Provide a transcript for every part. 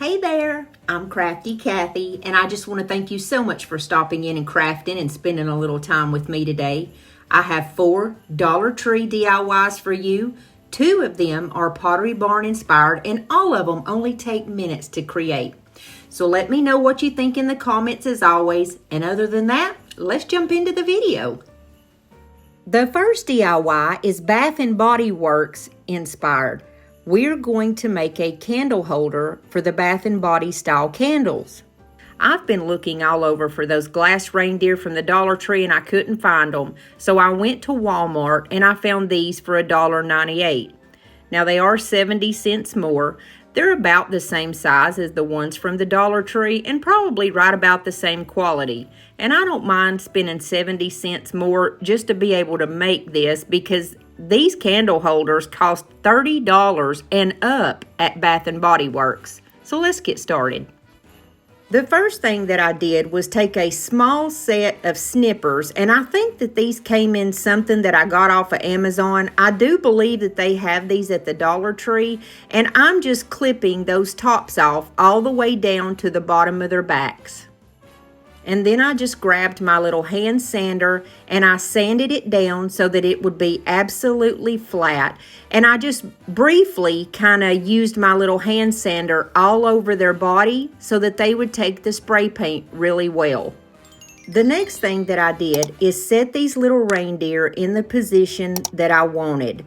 Hey there, I'm Crafty Kathy, and I just want to thank you so much for stopping in and crafting and spending a little time with me today. I have 4 Dollar Tree DIYs for you. 2 of them are Pottery Barn inspired, and all of them only take minutes to create. So let me know what you think in the comments as always, and other than that, let's jump into the video. The first DIY is Bath & Body Works inspired. We're going to make a candle holder for the Bath & Body style candles. I've been looking all over for those glass reindeer from the Dollar Tree and I couldn't find them. So I went to Walmart and I found these for $1.98. Now they are 70 cents more. They're about the same size as the ones from the Dollar Tree and probably right about the same quality. And I don't mind spending 70 cents more just to be able to make this because these candle holders cost $30 and up at Bath & Body Works. So let's get started. The first thing that I did was take a small set of snippers, and I think that these came in something that I got off of Amazon. I do believe that they have these at the Dollar Tree, and I'm just clipping those tops off all the way down to the bottom of their backs. And then I just grabbed my little hand sander and I sanded it down so that it would be absolutely flat. And I just briefly kind of used my little hand sander all over their body so that they would take the spray paint really well. The next thing that I did is set these little reindeer in the position that I wanted.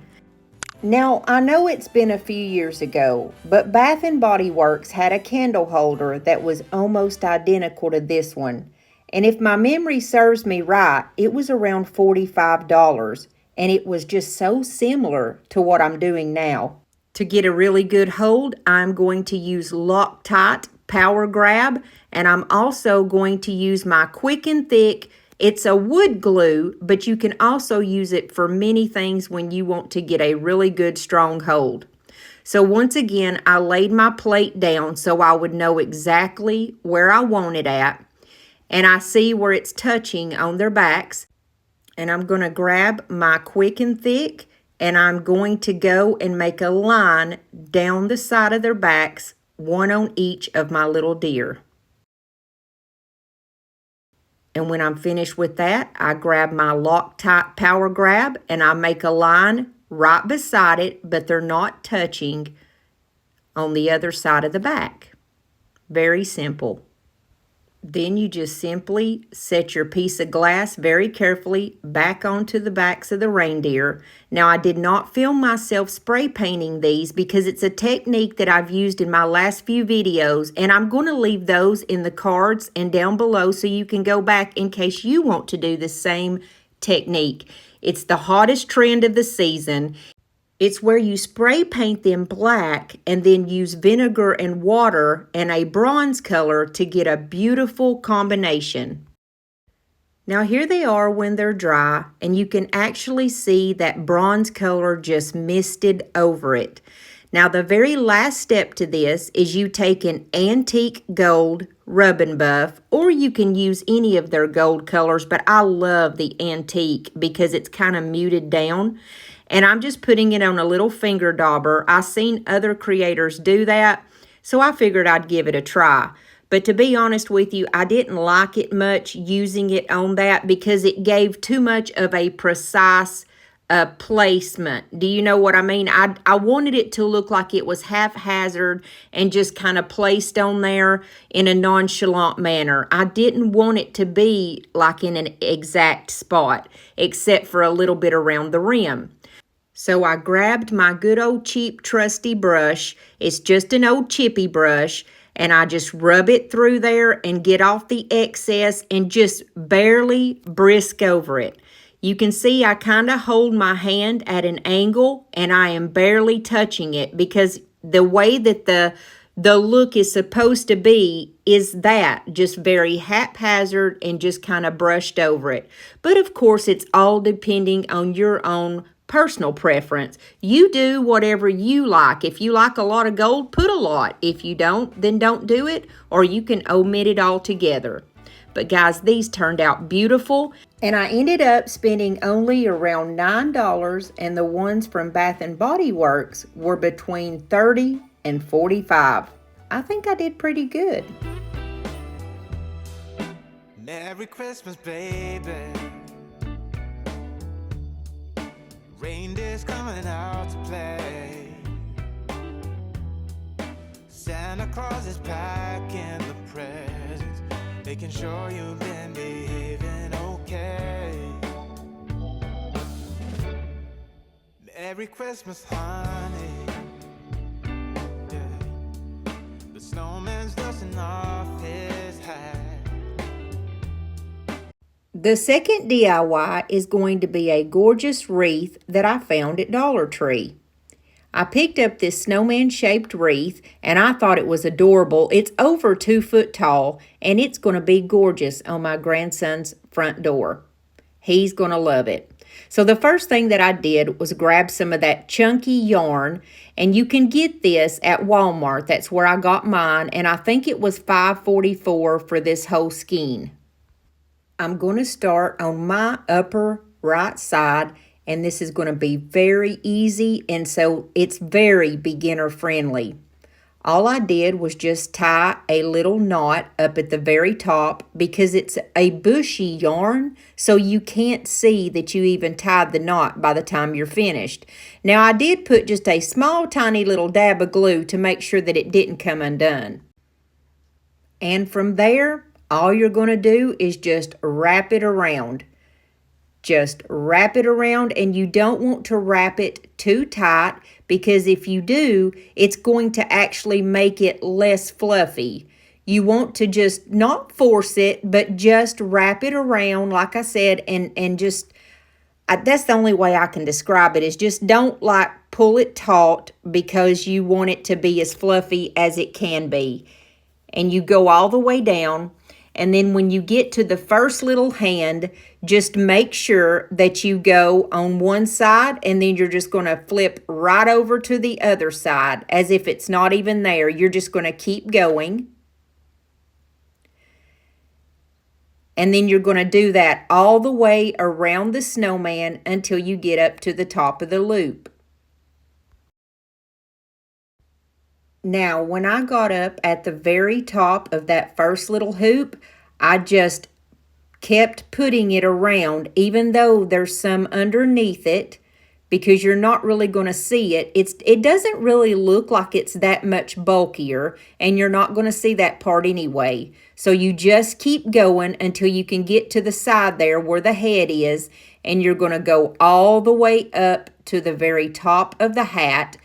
Now, I know it's been a few years ago, but Bath & Body Works had a candle holder that was almost identical to this one. And if my memory serves me right, it was around $45, and it was just so similar to what I'm doing now. To get a really good hold, I'm going to use Loctite Power Grab, and I'm also going to use my Quick and Thick. It's a wood glue, but you can also use it for many things when you want to get a really good strong hold. So once again, I laid my plate down so I would know exactly where I want it at. And I see where it's touching on their backs. And I'm going to grab my Quick and Thick and I'm going to go and make a line down the side of their backs, one on each of my little deer. And when I'm finished with that, I grab my Loctite Power Grab and I make a line right beside it, but they're not touching on the other side of the back. Very simple. Then you just simply set your piece of glass very carefully back onto the backs of the reindeer. Now, I did not film myself spray painting these because it's a technique that I've used in my last few videos, and I'm going to leave those in the cards and down below so you can go back in case you want to do the same technique. It's the hottest trend of the season. It's where you spray paint them black and then use vinegar and water and a bronze color to get a beautiful combination. Now here they are when they're dry, and you can actually see that bronze color just misted over it. Now the very last step to this is you take an antique gold rub and buff, or you can use any of their gold colors, but I love the antique because it's kind of muted down. And I'm just putting it on a little finger dauber. I've seen other creators do that, so I figured I'd give it a try. But to be honest with you, I didn't like it much using it on that because it gave too much of a precise placement. Do you know what I mean? I wanted it to look like it was haphazard and just kind of placed on there in a nonchalant manner. I didn't want it to be like in an exact spot, except for a little bit around the rim. So I grabbed my good old cheap trusty brush. It's just an old chippy brush. And I just rub it through there and get off the excess and just barely brisk over it. You can see I kind of hold my hand at an angle and I am barely touching it because the way that the look is supposed to be is that, just very haphazard and just kind of brushed over it. But of course, it's all depending on your own personal preference. You do whatever you like. If you like a lot of gold, put a lot. If you don't, then don't do it, or you can omit it altogether. But guys, these turned out beautiful, and I ended up spending only around $9, and the ones from Bath & Body Works were between $30 and $45. I think I did pretty good. Merry Christmas, baby. Reindeer's coming out to play. Santa Claus is packing the presents, making sure you've been behaving okay. Merry Christmas, honey. Yeah. The snowman's dusting off his hat. The second DIY is going to be a gorgeous wreath that I found at Dollar Tree. I picked up this snowman-shaped wreath, and I thought it was adorable. It's over 2 foot tall, and it's going to be gorgeous on my grandson's front door. He's going to love it. So the first thing that I did was grab some of that chunky yarn, and you can get this at Walmart. That's where I got mine, and I think it was $5.44 for this whole skein. I'm going to start on my upper right side, and this is going to be very easy, and so it's very beginner friendly. All I did was just tie a little knot up at the very top because it's a bushy yarn, so you can't see that you even tied the knot by the time you're finished. Now, I did put just a small, tiny little dab of glue to make sure that it didn't come undone. And from there, all you're going to do is just wrap it around. Just wrap it around, and you don't want to wrap it too tight because if you do, it's going to actually make it less fluffy. You want to just not force it, but just wrap it around, like I said, and just, that's the only way I can describe it, is just don't like pull it taut because you want it to be as fluffy as it can be. And you go all the way down. And then when you get to the first little hand, just make sure that you go on one side, and then you're just going to flip right over to the other side as if it's not even there. You're just going to keep going. And then you're going to do that all the way around the snowman until you get up to the top of the loop. Now, when I got up at the very top of that first little hoop, I just kept putting it around, even though there's some underneath it, because you're not really going to see it. It doesn't really look like it's that much bulkier, and you're not going to see that part anyway. So you just keep going until you can get to the side there where the head is, and you're going to go all the way up to the very top of the hat.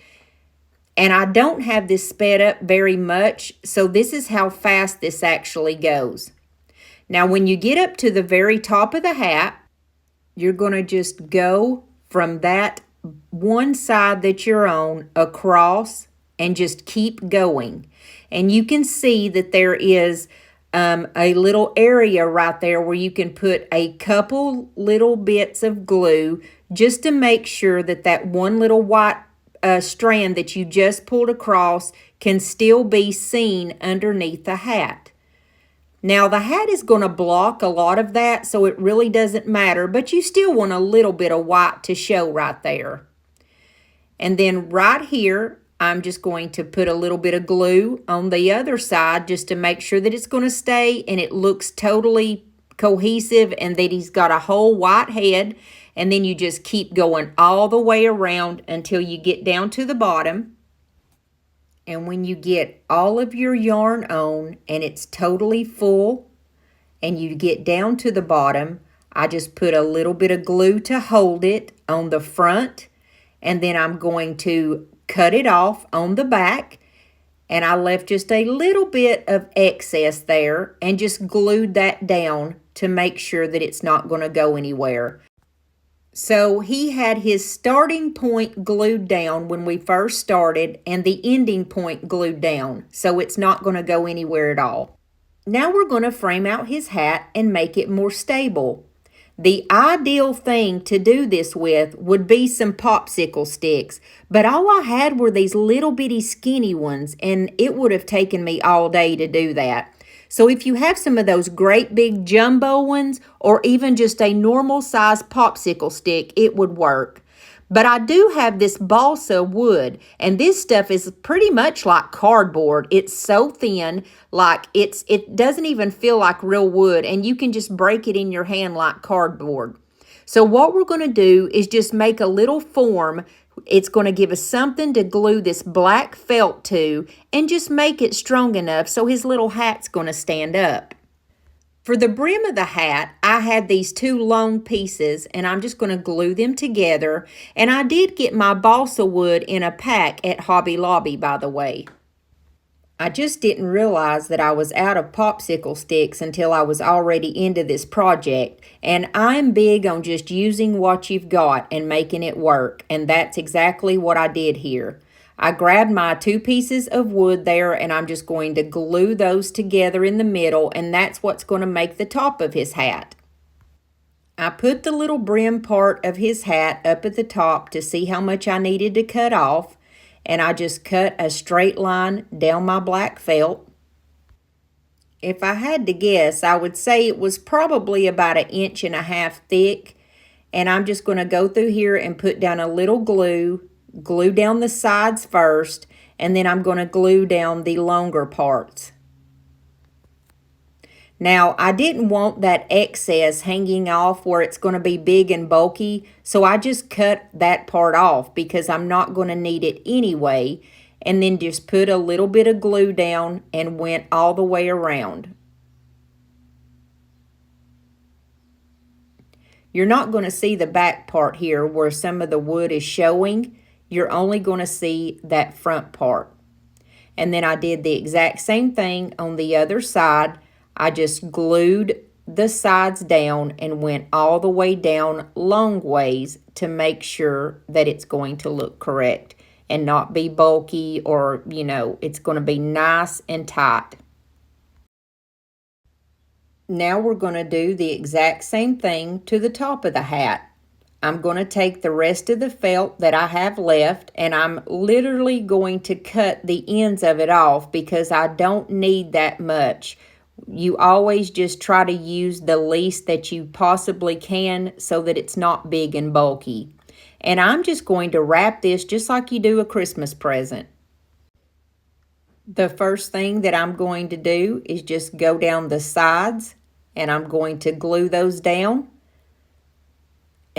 And I don't have this sped up very much, so this is how fast this actually goes. Now, when you get up to the very top of the hat, you're going to just go from that one side that you're on across and just keep going. And you can see that there is a little area right there where you can put a couple little bits of glue just to make sure that that one little white strand that you just pulled across can still be seen underneath the hat. Now, the hat is going to block a lot of that, so it really doesn't matter, but you still want a little bit of white to show right there. And then right here, I'm just going to put a little bit of glue on the other side just to make sure that it's going to stay and it looks totally cohesive and that he's got a whole white head. And then you just keep going all the way around until you get down to the bottom. And when you get all of your yarn on and it's totally full and you get down to the bottom, I just put a little bit of glue to hold it on the front. And then I'm going to cut it off on the back. And I left just a little bit of excess there and just glued that down to make sure that it's not going to go anywhere. So he had his starting point glued down when we first started and the ending point glued down, so it's not going to go anywhere at all. Now we're going to frame out his hat and make it more stable. The ideal thing to do this with would be some popsicle sticks, but all I had were these little bitty skinny ones, and it would have taken me all day to do that. So if you have some of those great big jumbo ones or even just a normal size popsicle stick, it would work. But I do have this balsa wood, and this stuff is pretty much like cardboard. It's so thin, like it doesn't even feel like real wood, and you can just break it in your hand like cardboard. So what we're going to do is just make a little form. It's going to give us something to glue this black felt to, and just make it strong enough so his little hat's going to stand up. For the brim of the hat, I had these two long pieces, and I'm just going to glue them together. And I did get my balsa wood in a pack at Hobby Lobby, by the way. I just didn't realize that I was out of popsicle sticks until I was already into this project. And I'm big on just using what you've got and making it work. And that's exactly what I did here. I grabbed my two pieces of wood there, and I'm just going to glue those together in the middle, and that's what's going to make the top of his hat. I put the little brim part of his hat up at the top to see how much I needed to cut off, and I just cut a straight line down my black felt. If I had to guess, I would say it was probably about 1.5 inches thick, and I'm just going to go through here and put down a little glue down the sides first, and then I'm going to glue down the longer parts. Now, I didn't want that excess hanging off where it's going to be big and bulky, so I just cut that part off because I'm not going to need it anyway, and then just put a little bit of glue down and went all the way around. You're not going to see the back part here where some of the wood is showing. You're only going to see that front part. And then I did the exact same thing on the other side. I just glued the sides down and went all the way down long ways to make sure that it's going to look correct and not be bulky, or, it's going to be nice and tight. Now we're going to do the exact same thing to the top of the hat. I'm going to take the rest of the felt that I have left, and I'm literally going to cut the ends of it off because I don't need that much. You always just try to use the least that you possibly can so that it's not big and bulky. And I'm just going to wrap this just like you do a Christmas present. The first thing that I'm going to do is just go down the sides, and I'm going to glue those down.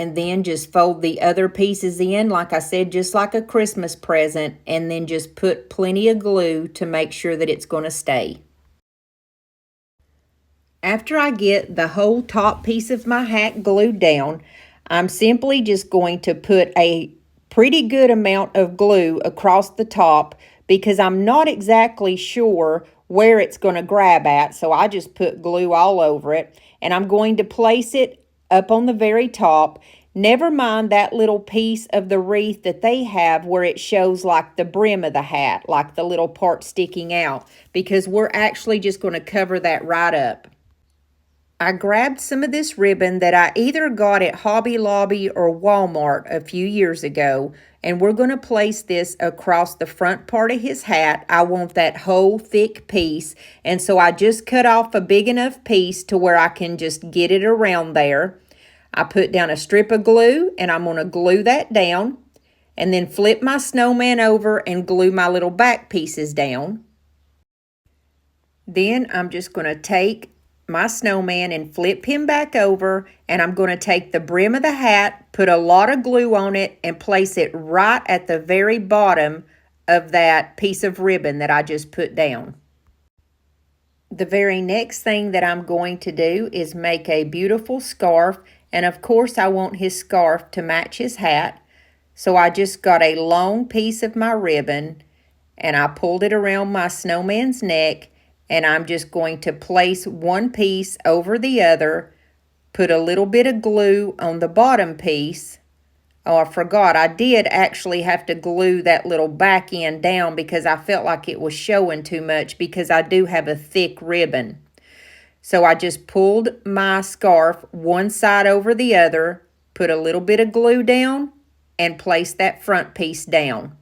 And then just fold the other pieces in, like I said, just like a Christmas present, and then just put plenty of glue to make sure that it's going to stay. After I get the whole top piece of my hat glued down, I'm simply just going to put a pretty good amount of glue across the top because I'm not exactly sure where it's going to grab at, so I just put glue all over it, and I'm going to place it up on the very top. Never mind that little piece of the wreath that they have where it shows like the brim of the hat, like the little part sticking out, because we're actually just going to cover that right up. I grabbed some of this ribbon that I either got at Hobby Lobby or Walmart a few years ago, and we're going to place this across the front part of his hat. I want that whole thick piece, and so I just cut off a big enough piece to where I can just get it around there. I put down a strip of glue, and I'm going to glue that down, and then flip my snowman over and glue my little back pieces down. Then I'm just going to take my snowman and flip him back over, and I'm going to take the brim of the hat, put a lot of glue on it, and place it right at the very bottom of that piece of ribbon that I just put down. The very next thing that I'm going to do is make a beautiful scarf, and of course I want his scarf to match his hat. So I just got a long piece of my ribbon, and I pulled it around my snowman's neck, and I'm just going to place one piece over the other, put a little bit of glue on the bottom piece. Oh, I forgot, I did actually have to glue that little back end down because I felt like it was showing too much because I do have a thick ribbon. So I just pulled my scarf one side over the other, put a little bit of glue down, and placed that front piece down.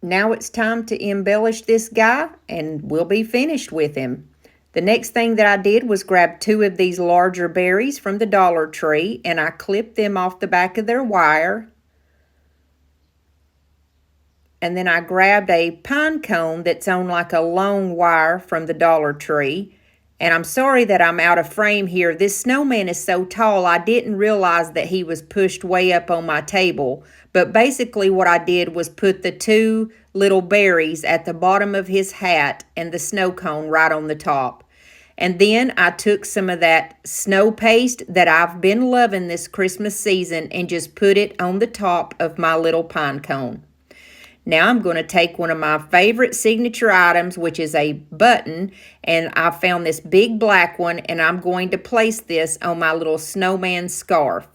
Now it's time to embellish this guy, and we'll be finished with him. The next thing that I did was grab 2 of these larger berries from the Dollar Tree, and I clipped them off the back of their wire. And then I grabbed a pine cone that's on like a long wire from the Dollar Tree. And I'm sorry that I'm out of frame here. This snowman is so tall, I didn't realize that he was pushed way up on my table. But basically what I did was put the 2 little berries at the bottom of his hat and the snow cone right on the top. And then I took some of that snow paste that I've been loving this Christmas season and just put it on the top of my little pine cone. Now I'm going to take one of my favorite signature items, which is a button, and I found this big black one, and I'm going to place this on my little snowman scarf.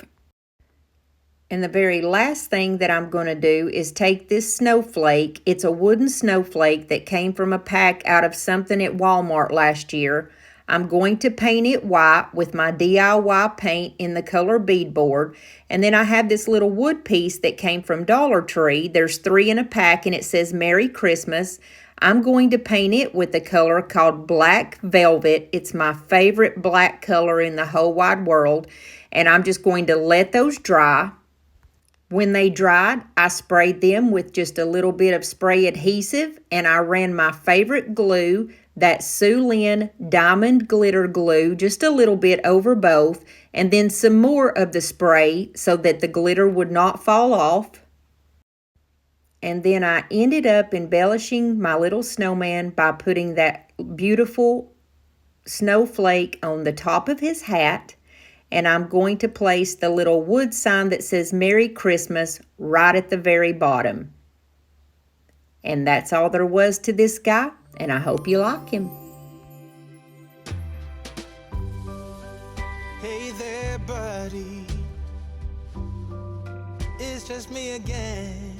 And the very last thing that I'm going to do is take this snowflake. It's a wooden snowflake that came from a pack out of something at Walmart last year. I'm going to paint it white with my DIY paint in the color beadboard. And then I have this little wood piece that came from Dollar Tree. There's 3 in a pack and it says Merry Christmas. I'm going to paint it with the color called Black Velvet. It's my favorite black color in the whole wide world. And I'm just going to let those dry. When they dried, I sprayed them with just a little bit of spray adhesive, and I ran my favorite glue, that Sulin Diamond Glitter Glue, just a little bit over both, and then some more of the spray so that the glitter would not fall off. And then I ended up embellishing my little snowman by putting that beautiful snowflake on the top of his hat. And I'm going to place the little wood sign that says Merry Christmas right at the very bottom. And that's all there was to this guy, and I hope you like him. Hey there, buddy. It's just me again.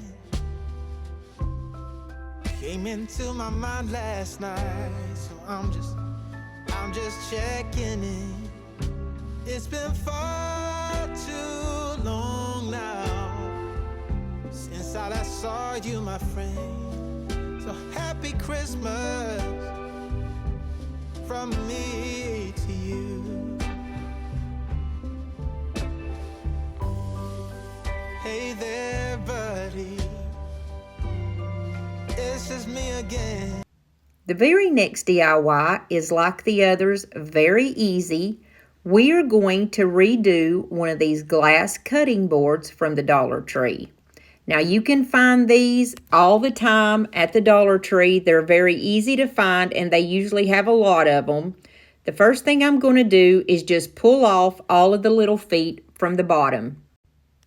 Came into my mind last night, so I'm just checking in. It's been far too long now since I last saw you, my friend. So happy Christmas from me to you. Hey there, buddy. It's just me again. The very next DIY is like the others, very easy. We are going to redo one of these glass cutting boards from the Dollar Tree. Now you can find these all the time at the Dollar Tree. They're very easy to find and they usually have a lot of them. The first thing I'm going to do is just pull off all of the little feet from the bottom.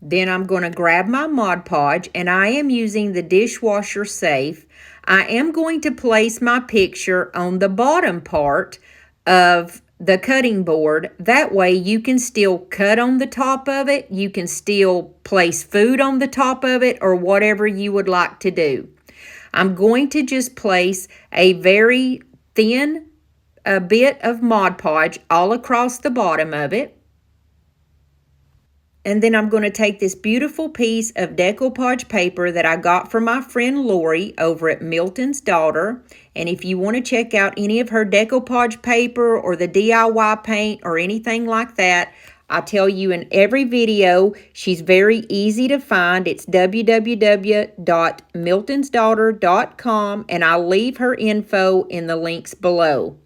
Then I'm going to grab my Mod Podge, and I am using the dishwasher safe. I am going to place my picture on the bottom part of the cutting board. That way you can still cut on the top of it. You can still place food on the top of it or whatever you would like to do. I'm going to just place a very thin bit of Mod Podge all across the bottom of it. And then I'm going to take this beautiful piece of decoupage paper that I got from my friend Lori over at Milton's Daughter. And if you want to check out any of her decoupage paper or the DIY paint or anything like that, I tell you in every video, she's very easy to find. It's www.miltonsdaughter.com, and I'll leave her info in the links below.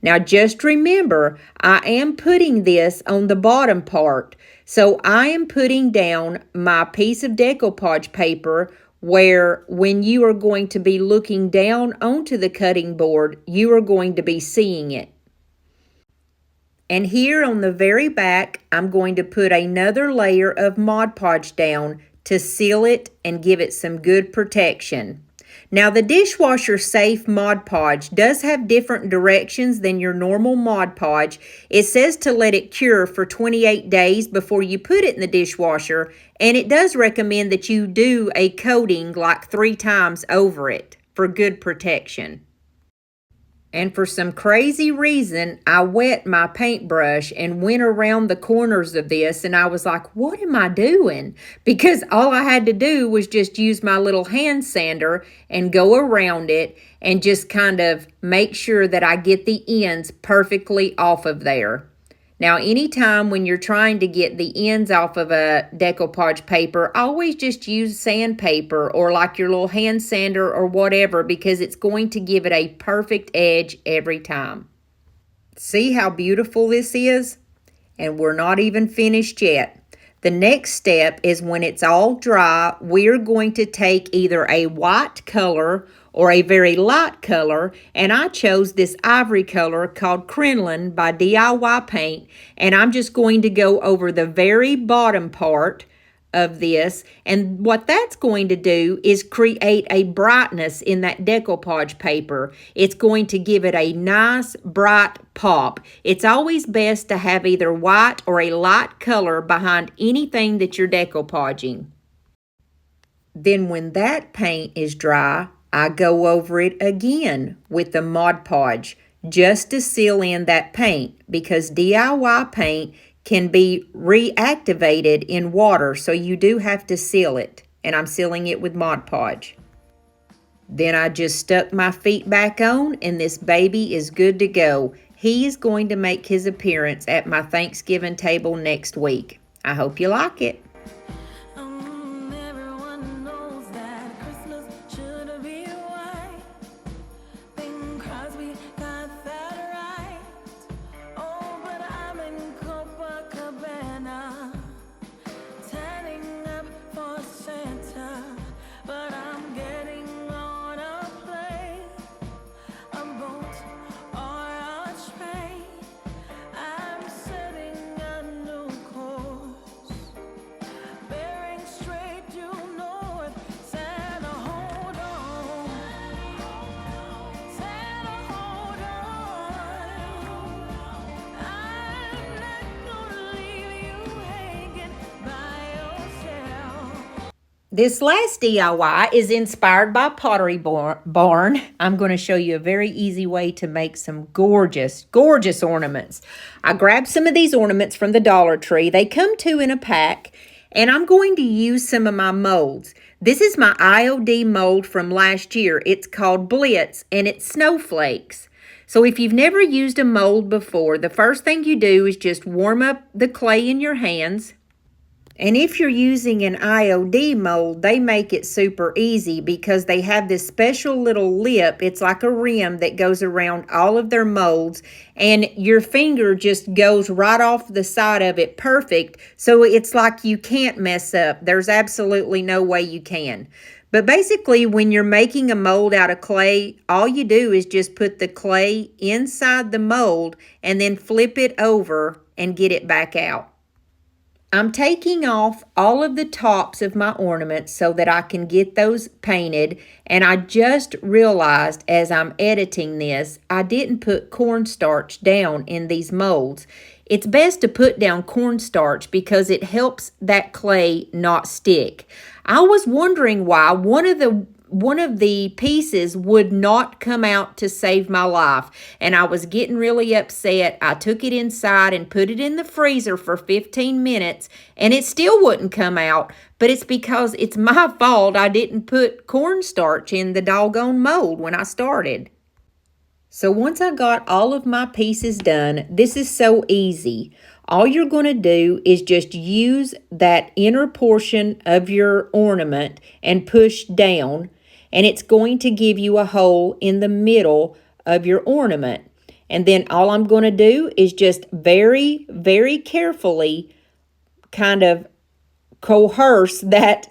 Now just remember, I am putting this on the bottom part. So I am putting down my piece of decoupage paper where when you are going to be looking down onto the cutting board, you are going to be seeing it. And here on the very back, I'm going to put another layer of Mod Podge down to seal it and give it some good protection. Now the dishwasher safe Mod Podge does have different directions than your normal Mod Podge. It says to let it cure for 28 days before you put it in the dishwasher, and it does recommend that you do a coating like 3 times over it for good protection. And for some crazy reason, I wet my paintbrush and went around the corners of this, and I was like, what am I doing? Because all I had to do was just use my little hand sander and go around it and just kind of make sure that I get the ends perfectly off of there. Now, anytime when you're trying to get the ends off of a decoupage paper, always just use sandpaper or like your little hand sander or whatever, because it's going to give it a perfect edge every time. See how beautiful this is? And we're not even finished yet. The next step is when it's all dry, we're going to take either a white color or a very light color, and I chose this ivory color called Crinoline by DIY Paint, and I'm just going to go over the very bottom part of this, and what that's going to do is create a brightness in that decoupage paper. It's going to give it a nice bright pop. It's always best to have either white or a light color behind anything that you're decoupaging. Then when that paint is dry, I go over it again with the Mod Podge just to seal in that paint, because DIY paint can be reactivated in water, so you do have to seal it, and I'm sealing it with Mod Podge. Then I just stuck my feet back on, and this baby is good to go. He is going to make his appearance at my Thanksgiving table next week. I hope you like it. This last DIY is inspired by Pottery Barn. I'm going to show you a very easy way to make some gorgeous, gorgeous ornaments. I grabbed some of these ornaments from the Dollar Tree. They come two in a pack, and I'm going to use some of my molds. This is my IOD mold from last year. It's called Blitz, and it's snowflakes. So if you've never used a mold before, the first thing you do is just warm up the clay in your hands. And if you're using an IOD mold, they make it super easy because they have this special little lip. It's like a rim that goes around all of their molds, and your finger just goes right off the side of it perfect. So it's like you can't mess up. There's absolutely no way you can. But basically, when you're making a mold out of clay, all you do is just put the clay inside the mold and then flip it over and get it back out. I'm taking off all of the tops of my ornaments so that I can get those painted, and I just realized as I'm editing this, I didn't put cornstarch down in these molds. It's best to put down cornstarch because it helps that clay not stick. I was wondering why one of the pieces would not come out to save my life, and I was getting really upset. I took it inside and put it in the freezer for 15 minutes, and it still wouldn't come out, but it's because it's my fault I didn't put cornstarch in the doggone mold when I started. So once I got all of my pieces done, this is so easy. All you're going to do is just use that inner portion of your ornament and push down, and it's going to give you a hole in the middle of your ornament. And then all I'm going to do is just very, very carefully kind of coerce that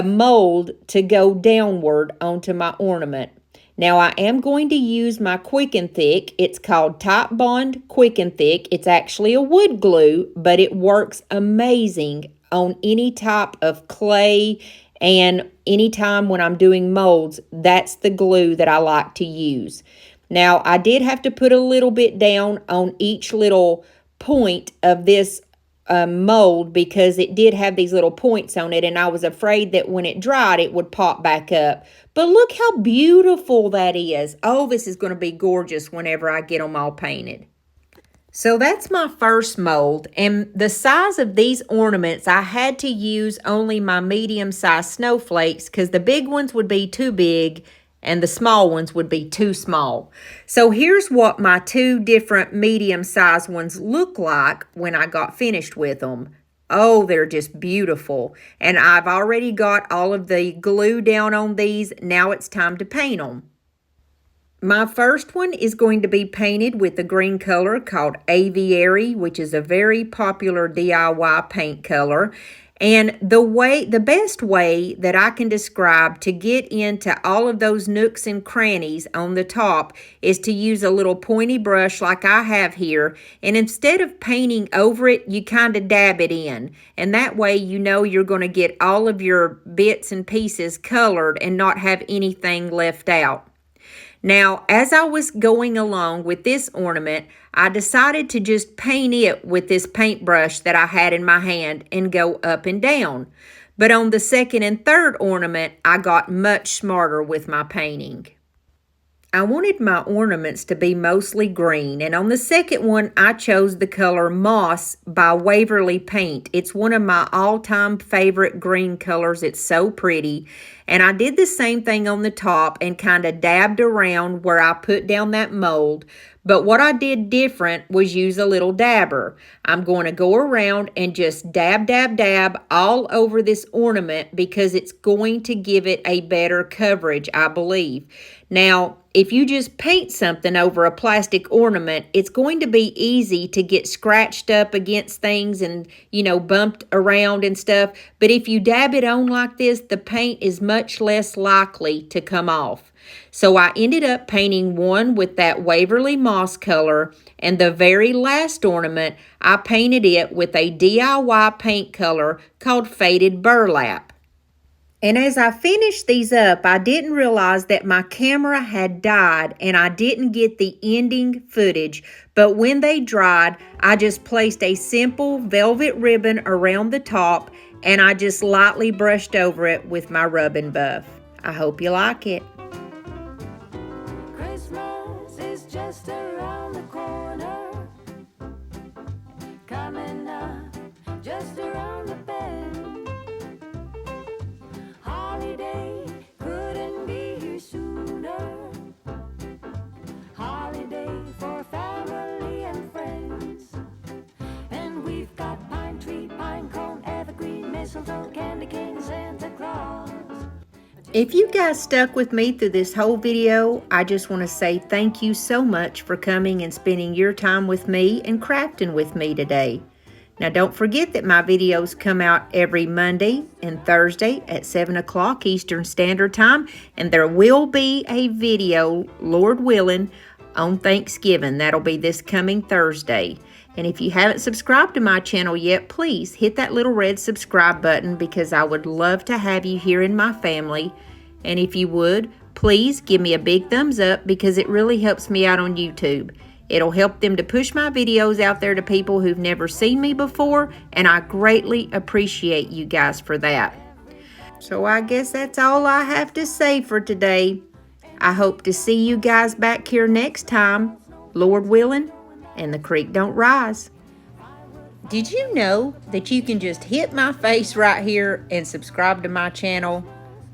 mold to go downward onto my ornament. Now I am going to use my Quick and Thick. It's called Type Bond Quick and Thick. It's actually a wood glue, but it works amazing on any type of clay, and anytime when I'm doing molds, that's the glue that I like to use. Now I did have to put a little bit down on each little point of this mold because it did have these little points on it, and I was afraid that when it dried it would pop back up. But look how beautiful that is. Oh, this is going to be gorgeous whenever I get them all painted. So that's my first mold, and the size of these ornaments, I had to use only my medium-sized snowflakes because the big ones would be too big and the small ones would be too small. So here's what my two different medium-sized ones look like when I got finished with them. Oh, they're just beautiful. And I've already got all of the glue down on these. Now it's time to paint them. My first one is going to be painted with a green color called Aviary, which is a very popular DIY paint color. And the best way that I can describe to get into all of those nooks and crannies on the top is to use a little pointy brush like I have here. And instead of painting over it, you kind of dab it in. And that way you know you're going to get all of your bits and pieces colored and not have anything left out. Now, as I was going along with this ornament, I decided to just paint it with this paintbrush that I had in my hand and go up and down. But on the second and third ornament, I got much smarter with my painting. I wanted my ornaments to be mostly green, and on the second one, I chose the color Moss by Waverly Paint. It's one of my all-time favorite green colors. It's so pretty. And I did the same thing on the top and kind of dabbed around where I put down that mold. But what I did different was use a little dabber. I'm going to go around and just dab, dab, dab all over this ornament because it's going to give it a better coverage, I believe. Now, if you just paint something over a plastic ornament, it's going to be easy to get scratched up against things and, bumped around and stuff. But if you dab it on like this, the paint is much less likely to come off. So I ended up painting one with that Waverly Moss color, and the very last ornament, I painted it with a DIY paint color called Faded Burlap. And as I finished these up, I didn't realize that my camera had died and I didn't get the ending footage. But when they dried, I just placed a simple velvet ribbon around the top and I just lightly brushed over it with my rubbing buff. I hope you like it. Christmas is just around the corner, coming up just around the bend. Holiday couldn't be here sooner. Holiday for family and friends. And we've got pine tree, pine cone, evergreen, mistletoe, candy cane, Santa Claus. If you guys stuck with me through this whole video, I just want to say thank you so much for coming and spending your time with me and crafting with me today. Now don't forget that my videos come out every Monday and Thursday at 7 o'clock Eastern Standard Time, and there will be a video, Lord willing, on Thanksgiving. That'll be this coming Thursday. And if you haven't subscribed to my channel yet, please hit that little red subscribe button because I would love to have you here in my family. And if you would, please give me a big thumbs up because it really helps me out on YouTube. It'll help them to push my videos out there to people who've never seen me before, and I greatly appreciate you guys for that. So I guess that's all I have to say for today. I hope to see you guys back here next time, Lord willing, and the creek don't rise. Did you know that you can just hit my face right here and subscribe to my channel?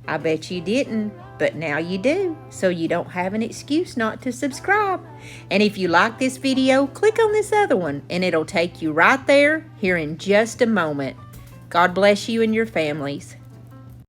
I bet you didn't, but now you do, so you don't have an excuse not to subscribe. And if you like this video, click on this other one, and it'll take you right there here in just a moment. God bless you and your families.